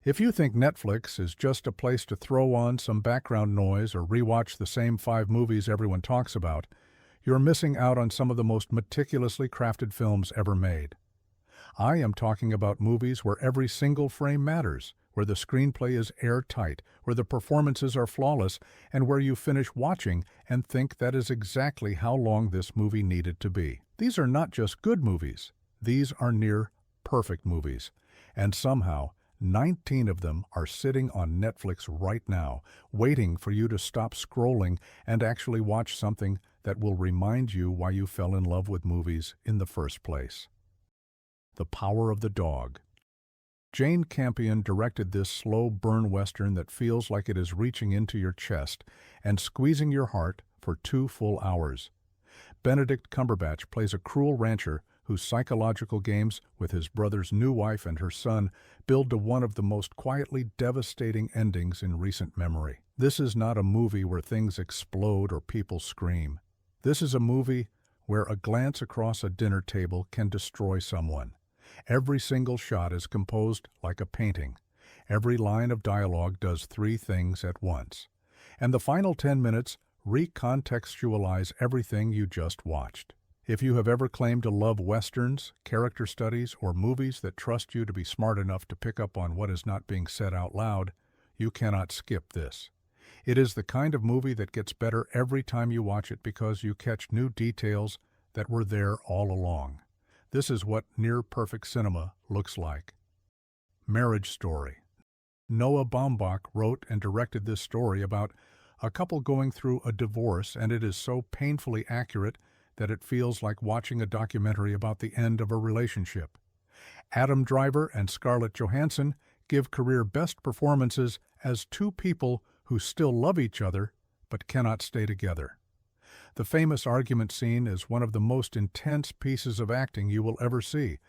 If you think Netflix is just a place to throw on some background noise or rewatch the same 5 movies everyone talks about, you're missing out on some of the most meticulously crafted films ever made. I am talking about movies where every single frame matters, where the screenplay is airtight, where the performances are flawless, and where you finish watching and think that is exactly how long this movie needed to be. These are not just good movies. These are near perfect movies. And somehow, 19 of them are sitting on Netflix right now, waiting for you to stop scrolling and actually watch something that will remind you why you fell in love with movies in the first place. The Power of the Dog. Jane Campion directed this slow burn western that feels like it is reaching into your chest and squeezing your heart for 2 full hours. Benedict Cumberbatch plays a cruel rancher whose psychological games with his brother's new wife and her son build to one of the most quietly devastating endings in recent memory. This is not a movie where things explode or people scream. This is a movie where a glance across a dinner table can destroy someone. Every single shot is composed like a painting. Every line of dialogue does 3 things at once. And the final 10 minutes recontextualize everything you just watched. If you have ever claimed to love westerns, character studies, or movies that trust you to be smart enough to pick up on what is not being said out loud, you cannot skip this. It is the kind of movie that gets better every time you watch it because you catch new details that were there all along. This is what near-perfect cinema looks like. Marriage Story. Noah Baumbach wrote and directed this story about a couple going through a divorce, and it is so painfully accurate that it feels like watching a documentary about the end of a relationship. Adam Driver and Scarlett Johansson give career best performances as 2 people who still love each other but cannot stay together. The famous argument scene is one of the most intense pieces of acting you will ever see.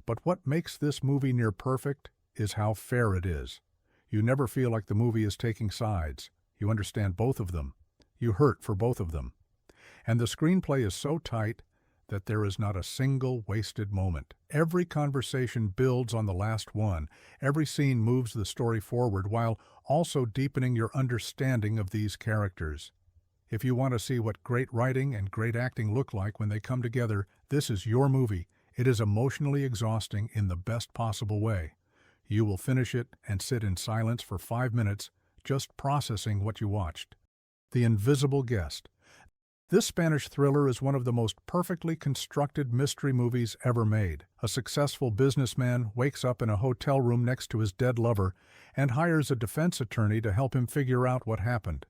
But what makes this movie near perfect is how fair it is. You never feel like the movie is taking sides. You understand both of them. You hurt for both of them. And the screenplay is so tight that there is not a single wasted moment. Every conversation builds on the last one. Every scene moves the story forward while also deepening your understanding of these characters. If you want to see what great writing and great acting look like when they come together, this is your movie. It is emotionally exhausting in the best possible way. You will finish it and sit in silence for 5 minutes, just processing what you watched. The Invisible Guest. This Spanish thriller is one of the most perfectly constructed mystery movies ever made. A successful businessman wakes up in a hotel room next to his dead lover and hires a defense attorney to help him figure out what happened.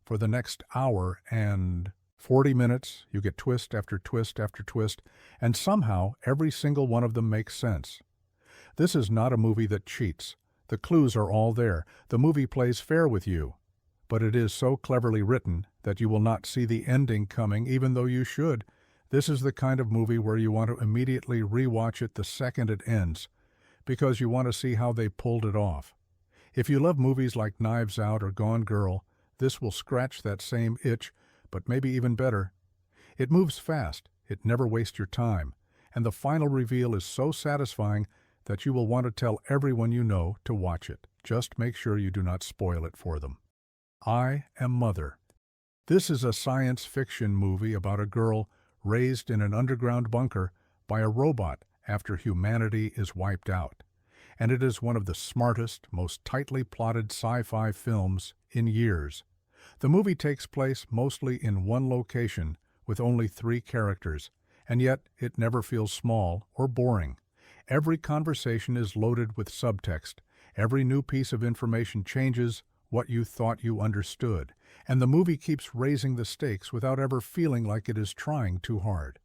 For the next hour and 40 minutes, you get twist after twist after twist, and somehow every single one of them makes sense. This is not a movie that cheats. The clues are all there. The movie plays fair with you. But it is so cleverly written that you will not see the ending coming even though you should. This is the kind of movie where you want to immediately rewatch it the second it ends, because you want to see how they pulled it off. If you love movies like Knives Out or Gone Girl, this will scratch that same itch, but maybe even better. It moves fast, it never wastes your time, and the final reveal is so satisfying that you will want to tell everyone you know to watch it. Just make sure you do not spoil it for them. I Am Mother. This is a science fiction movie about a girl raised in an underground bunker by a robot after humanity is wiped out. And it is one of the smartest, most tightly plotted sci-fi films in years. The movie takes place mostly in one location with only 3 characters, and yet it never feels small or boring. Every conversation is loaded with subtext. Every new piece of information changes what you thought you understood, and the movie keeps raising the stakes without ever feeling like it is trying too hard.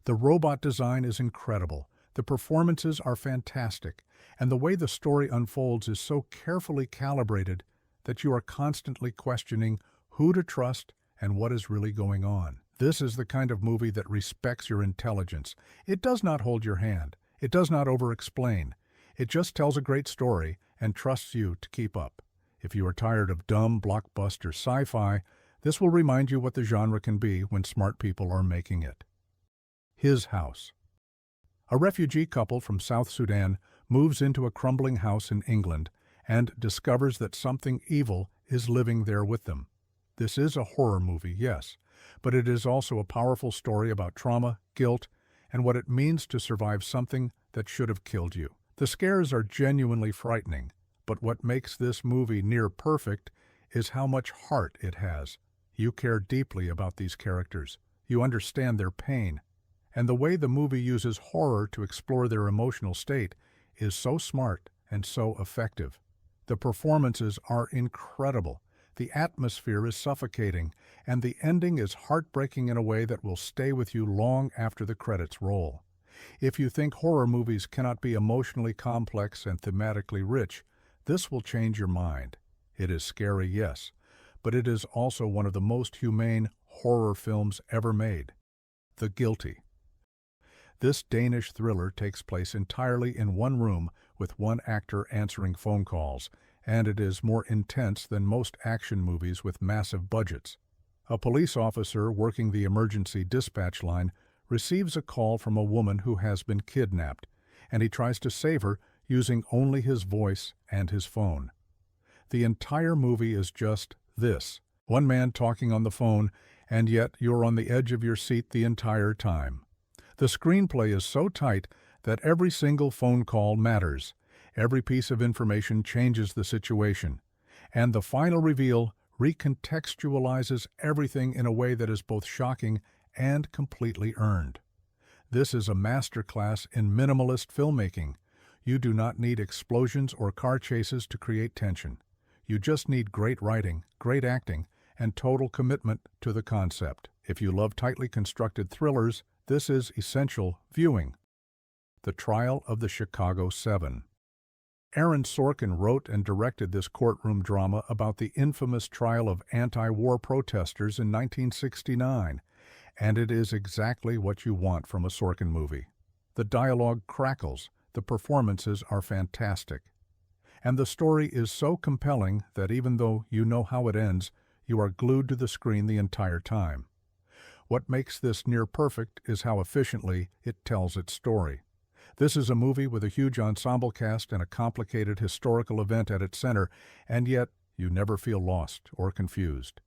The robot design is incredible, the performances are fantastic, and the way the story unfolds is so carefully calibrated that you are constantly questioning who to trust and what is really going on. This is the kind of movie that respects your intelligence. It does not hold your hand. It does not over-explain. It just tells a great story and trusts you to keep up. If you are tired of dumb, blockbuster sci-fi, this will remind you what the genre can be when smart people are making it. His House. A refugee couple from South Sudan moves into a crumbling house in England and discovers that something evil is living there with them. This is a horror movie, yes, but it is also a powerful story about trauma, guilt, and what it means to survive something that should have killed you. The scares are genuinely frightening, but what makes this movie near perfect is how much heart it has. You care deeply about these characters. You understand their pain. And the way the movie uses horror to explore their emotional state is so smart and so effective. The performances are incredible. The atmosphere is suffocating, and the ending is heartbreaking in a way that will stay with you long after the credits roll. If you think horror movies cannot be emotionally complex and thematically rich, this will change your mind. It is scary, yes, but it is also one of the most humane horror films ever made. The Guilty. This Danish thriller takes place entirely in one room with one actor answering phone calls, and it is more intense than most action movies with massive budgets. A police officer working the emergency dispatch line receives a call from a woman who has been kidnapped, and he tries to save her using only his voice and his phone. The entire movie is just this: one man talking on the phone, and yet you're on the edge of your seat the entire time. The screenplay is so tight that every single phone call matters. Every piece of information changes the situation, and the final reveal recontextualizes everything in a way that is both shocking and completely earned. This is a masterclass in minimalist filmmaking. You do not need explosions or car chases to create tension. You just need great writing, great acting, and total commitment to the concept. If you love tightly constructed thrillers, this is essential viewing. The Trial of the Chicago 7. Aaron Sorkin wrote and directed this courtroom drama about the infamous trial of anti-war protesters in 1969, and it is exactly what you want from a Sorkin movie. The dialogue crackles, the performances are fantastic, and the story is so compelling that even though you know how it ends, you are glued to the screen the entire time. What makes this near perfect is how efficiently it tells its story. This is a movie with a huge ensemble cast and a complicated historical event at its center, and yet you never feel lost or confused.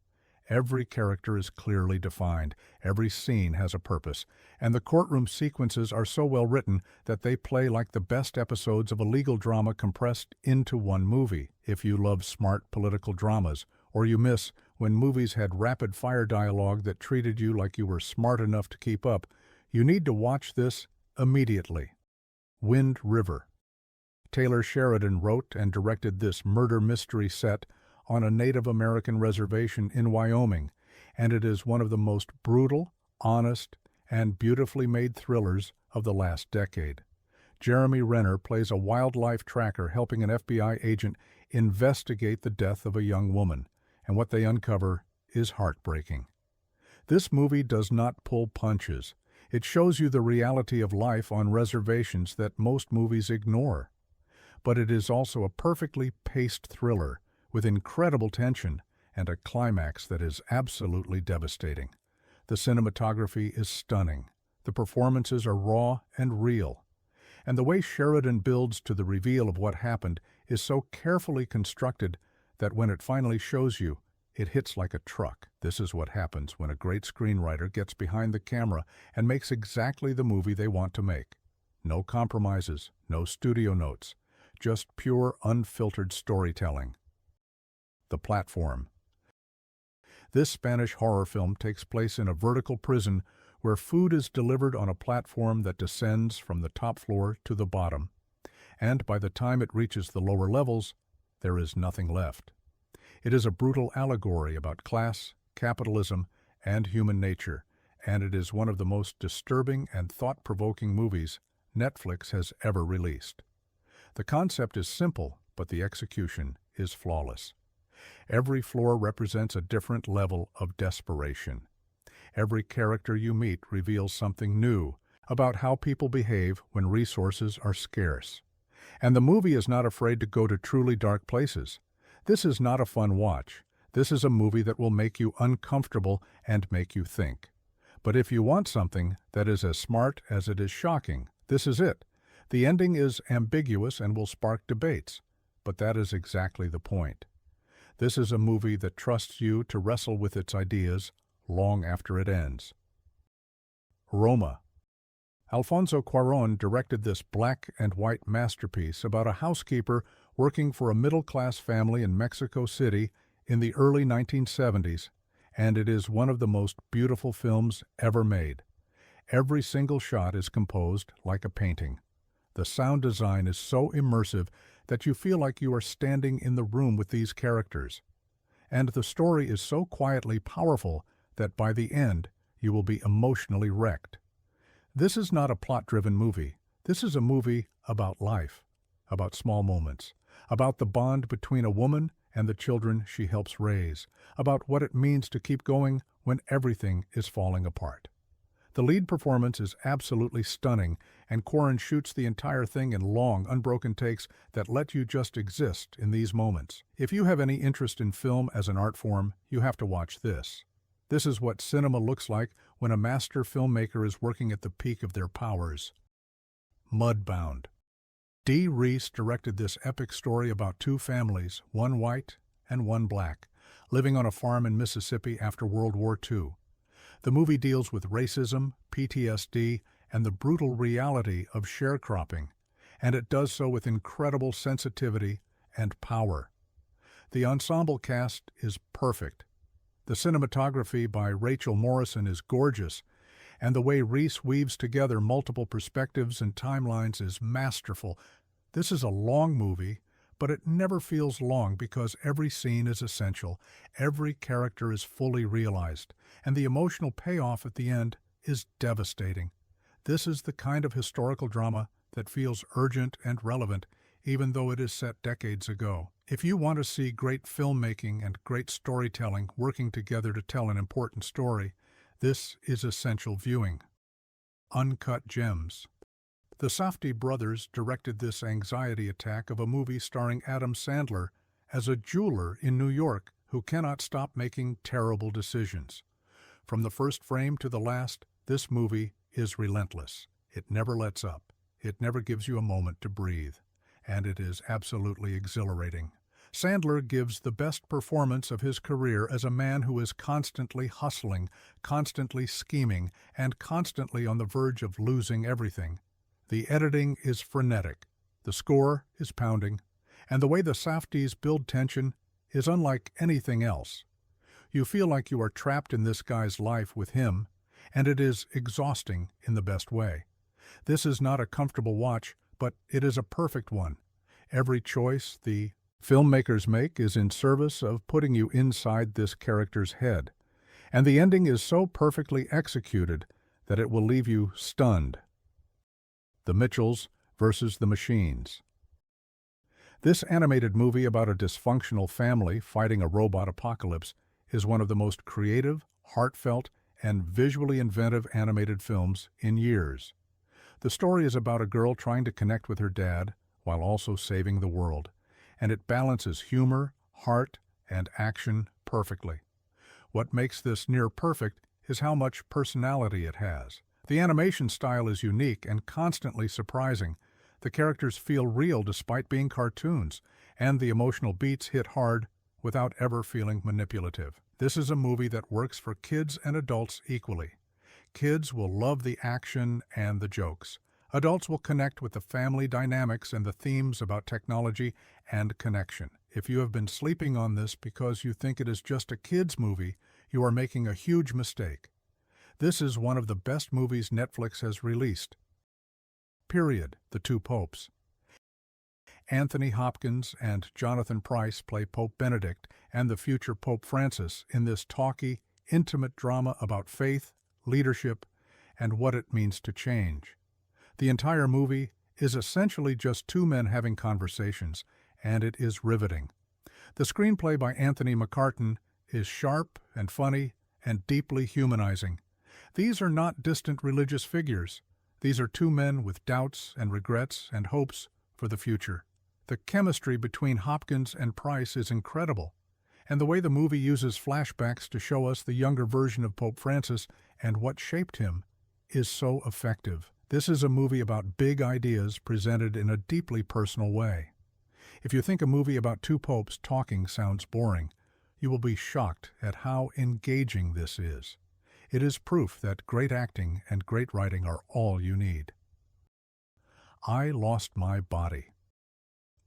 Every character is clearly defined, every scene has a purpose, and the courtroom sequences are so well written that they play like the best episodes of a legal drama compressed into one movie. If you love smart political dramas, or you miss when movies had rapid-fire dialogue that treated you like you were smart enough to keep up, you need to watch this immediately. Wind River. Taylor Sheridan wrote and directed this murder mystery set on a Native American reservation in Wyoming, and it is one of the most brutal, honest, and beautifully made thrillers of the last decade. Jeremy Renner plays a wildlife tracker helping an FBI agent investigate the death of a young woman, and what they uncover is heartbreaking. This movie does not pull punches. It shows you the reality of life on reservations that most movies ignore. But it is also a perfectly paced thriller with incredible tension and a climax that is absolutely devastating. The cinematography is stunning. The performances are raw and real. And the way Sheridan builds to the reveal of what happened is so carefully constructed that when it finally shows you, it hits like a truck. This is what happens when a great screenwriter gets behind the camera and makes exactly the movie they want to make. No compromises, no studio notes, just pure, unfiltered storytelling. The Platform. This Spanish horror film takes place in a vertical prison where food is delivered on a platform that descends from the top floor to the bottom, and by the time it reaches the lower levels, there is nothing left. It is a brutal allegory about class, capitalism, and human nature, and it is one of the most disturbing and thought-provoking movies Netflix has ever released. The concept is simple, but the execution is flawless. Every floor represents a different level of desperation. Every character you meet reveals something new about how people behave when resources are scarce. And the movie is not afraid to go to truly dark places. This is not a fun watch. This is a movie that will make you uncomfortable and make you think. But if you want something that is as smart as it is shocking, this is it. The ending is ambiguous and will spark debates. but that is exactly the point. This is a movie that trusts you to wrestle with its ideas long after it ends. Roma. Alfonso Cuarón directed this black and white masterpiece about a housekeeper working for a middle-class family in Mexico City in the early 1970s, and it is one of the most beautiful films ever made. Every single shot is composed like a painting. The sound design is so immersive that you feel like you are standing in the room with these characters. And the story is so quietly powerful that by the end, you will be emotionally wrecked. This is not a plot-driven movie. This is a movie about life, about small moments, about the bond between a woman and the children she helps raise, about what it means to keep going when everything is falling apart. The lead performance is absolutely stunning, and Cuarón shoots the entire thing in long, unbroken takes that let you just exist in these moments. If you have any interest in film as an art form, you have to watch this. This is what cinema looks like when a master filmmaker is working at the peak of their powers. Mudbound. Dee Reese directed this epic story about two families, one white and one black, living on a farm in Mississippi after World War II. The movie deals with racism, PTSD, and the brutal reality of sharecropping, and it does so with incredible sensitivity and power. The ensemble cast is perfect. The cinematography by Rachel Morrison is gorgeous, and the way Reese weaves together multiple perspectives and timelines is masterful. This is a long movie, but it never feels long because every scene is essential, every character is fully realized, and the emotional payoff at the end is devastating. This is the kind of historical drama that feels urgent and relevant, even though it is set decades ago. If you want to see great filmmaking and great storytelling working together to tell an important story, this is essential viewing. Uncut Gems. The Safdie brothers directed this anxiety attack of a movie starring Adam Sandler as a jeweler in New York who cannot stop making terrible decisions. From the first frame to the last, this movie is relentless. It never lets up. It never gives you a moment to breathe. And it is absolutely exhilarating. Sandler gives the best performance of his career as a man who is constantly hustling, constantly scheming, and constantly on the verge of losing everything. The editing is frenetic, the score is pounding, and the way the Safdies build tension is unlike anything else. You feel like you are trapped in this guy's life with him, and it is exhausting in the best way. This is not a comfortable watch, but it is a perfect one. Every choice the filmmakers make is in service of putting you inside this character's head, and the ending is so perfectly executed that it will leave you stunned. The Mitchells versus the Machines. This animated movie about a dysfunctional family fighting a robot apocalypse is one of the most creative, heartfelt, and visually inventive animated films in years. The story is about a girl trying to connect with her dad while also saving the world, and it balances humor, heart, and action perfectly. What makes this near perfect is how much personality it has. The animation style is unique and constantly surprising. The characters feel real despite being cartoons, and the emotional beats hit hard without ever feeling manipulative. This is a movie that works for kids and adults equally. Kids will love the action and the jokes. Adults will connect with the family dynamics and the themes about technology and connection. If you have been sleeping on this because you think it is just a kids' movie, you are making a huge mistake. This is one of the best movies Netflix has released. Period. The Two Popes. Anthony Hopkins and Jonathan Pryce play Pope Benedict and the future Pope Francis in this talky, intimate drama about faith, leadership, and what it means to change. The entire movie is essentially just two men having conversations, and it is riveting. The screenplay by Anthony McCarten is sharp and funny and deeply humanizing. These are not distant religious figures. These are two men with doubts and regrets and hopes for the future. The chemistry between Hopkins and Pryce is incredible, and the way the movie uses flashbacks to show us the younger version of Pope Francis and what shaped him is so effective. This is a movie about big ideas presented in a deeply personal way. If you think a movie about two popes talking sounds boring, you will be shocked at how engaging this is. It is proof that great acting and great writing are all you need. I Lost My Body.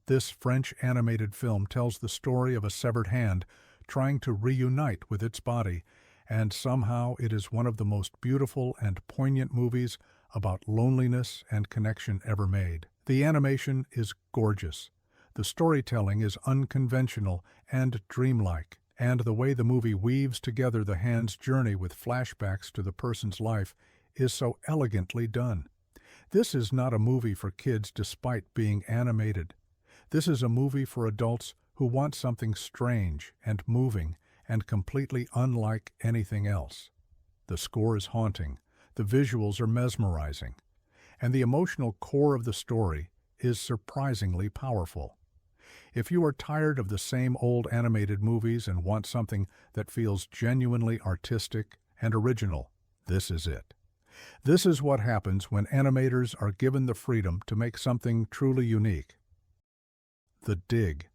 This French animated film tells the story of a severed hand trying to reunite with its body, and somehow it is one of the most beautiful and poignant movies about loneliness and connection ever made. The animation is gorgeous. The storytelling is unconventional and dreamlike, and the way the movie weaves together the hand's journey with flashbacks to the person's life is so elegantly done. This is not a movie for kids despite being animated. This is a movie for adults who want something strange and moving and completely unlike anything else. The score is haunting, the visuals are mesmerizing, and the emotional core of the story is surprisingly powerful. If you are tired of the same old animated movies and want something that feels genuinely artistic and original, this is it. This is what happens when animators are given the freedom to make something truly unique. The Dig.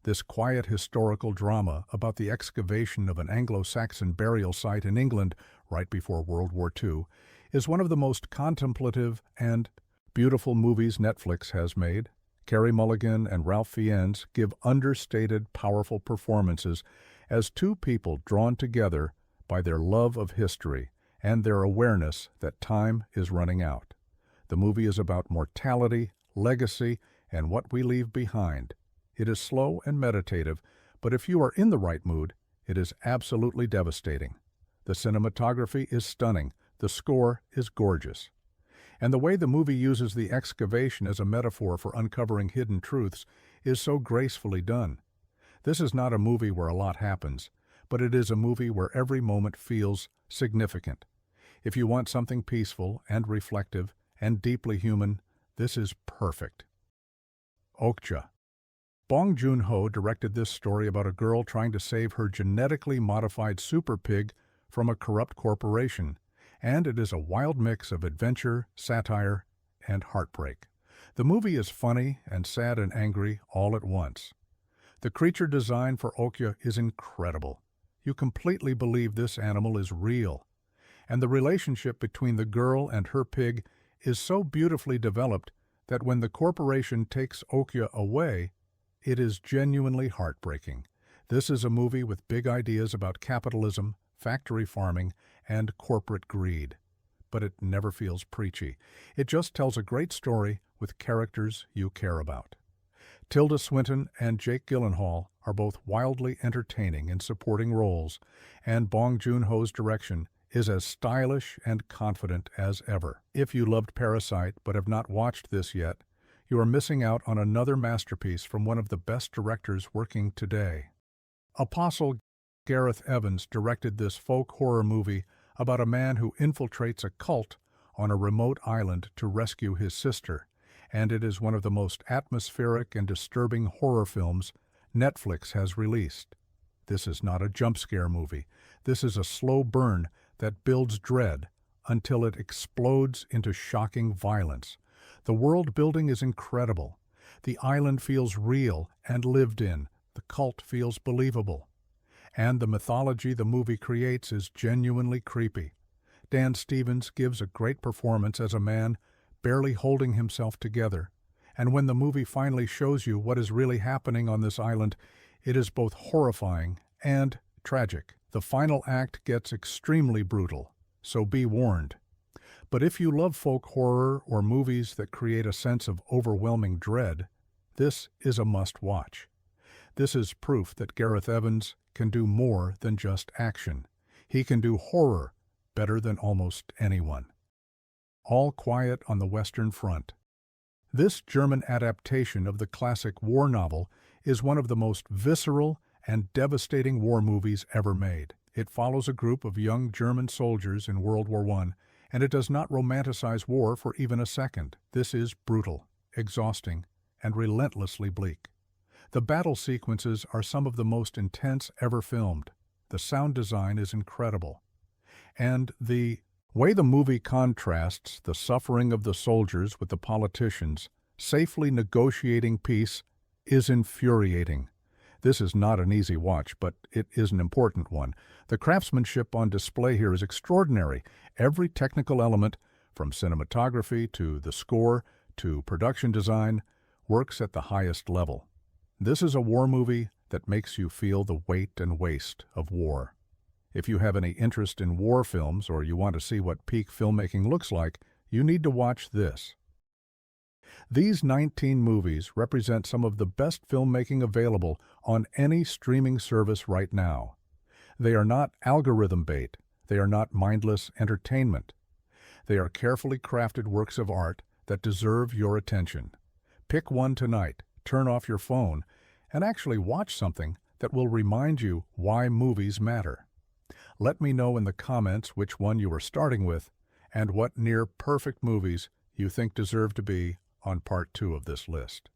This quiet historical drama about the excavation of an Anglo-Saxon burial site in England right before World War II is one of the most contemplative and beautiful movies Netflix has made. Carey Mulligan and Ralph Fiennes give understated, powerful performances as two people drawn together by their love of history and their awareness that time is running out. The movie is about mortality, legacy, and what we leave behind. It is slow and meditative, but if you are in the right mood, it is absolutely devastating. The cinematography is stunning, the score is gorgeous. And the way the movie uses the excavation as a metaphor for uncovering hidden truths is so gracefully done. This is not a movie where a lot happens, but it is a movie where every moment feels significant. If you want something peaceful and reflective and deeply human, this is perfect. Okja. Bong Joon-ho directed this story about a girl trying to save her genetically modified super pig from a corrupt corporation, and it is a wild mix of adventure, satire, and heartbreak. The movie is funny and sad and angry all at once. The creature design for Okja is incredible. You completely believe this animal is real. And the relationship between the girl and her pig is so beautifully developed that when the corporation takes Okja away, it is genuinely heartbreaking. This is a movie with big ideas about capitalism, factory farming, and corporate greed. But it never feels preachy. It just tells a great story with characters you care about. Tilda Swinton and Jake Gyllenhaal are both wildly entertaining in supporting roles, and Bong Joon-ho's direction is as stylish and confident as ever. If you loved Parasite but have not watched this yet, you are missing out on another masterpiece from one of the best directors working today. Apostle Gareth Evans directed this folk horror movie about a man who infiltrates a cult on a remote island to rescue his sister, and it is one of the most atmospheric and disturbing horror films Netflix has released. This is not a jump scare movie. This is a slow burn that builds dread until it explodes into shocking violence. The world building is incredible. The island feels real and lived in. The cult feels believable. And the mythology the movie creates is genuinely creepy. Dan Stevens gives a great performance as a man barely holding himself together. And when the movie finally shows you what is really happening on this island, it is both horrifying and tragic. The final act gets extremely brutal, so be warned. But if you love folk horror or movies that create a sense of overwhelming dread, this is a must-watch. This is proof that Gareth Evans can do more than just action. He can do horror better than almost anyone. All Quiet on the Western Front. This German adaptation of the classic war novel is one of the most visceral and devastating war movies ever made. It follows a group of young German soldiers in World War I, and it does not romanticize war for even a second. This is brutal, exhausting, and relentlessly bleak. The battle sequences are some of the most intense ever filmed. The sound design is incredible. And the way the movie contrasts the suffering of the soldiers with the politicians, safely negotiating peace is infuriating. This is not an easy watch, but it is an important one. The craftsmanship on display here is extraordinary. Every technical element, from cinematography to the score to production design, works at the highest level. This is a war movie that makes you feel the weight and waste of war. If you have any interest in war films or you want to see what peak filmmaking looks like, you need to watch this. These 19 movies represent some of the best filmmaking available on any streaming service right now. They are not algorithm bait. They are not mindless entertainment. They are carefully crafted works of art that deserve your attention. Pick one tonight, turn off your phone, and actually watch something that will remind you why movies matter. Let me know in the comments which one you are starting with and what near-perfect movies you think deserve to be on part 2 of this list.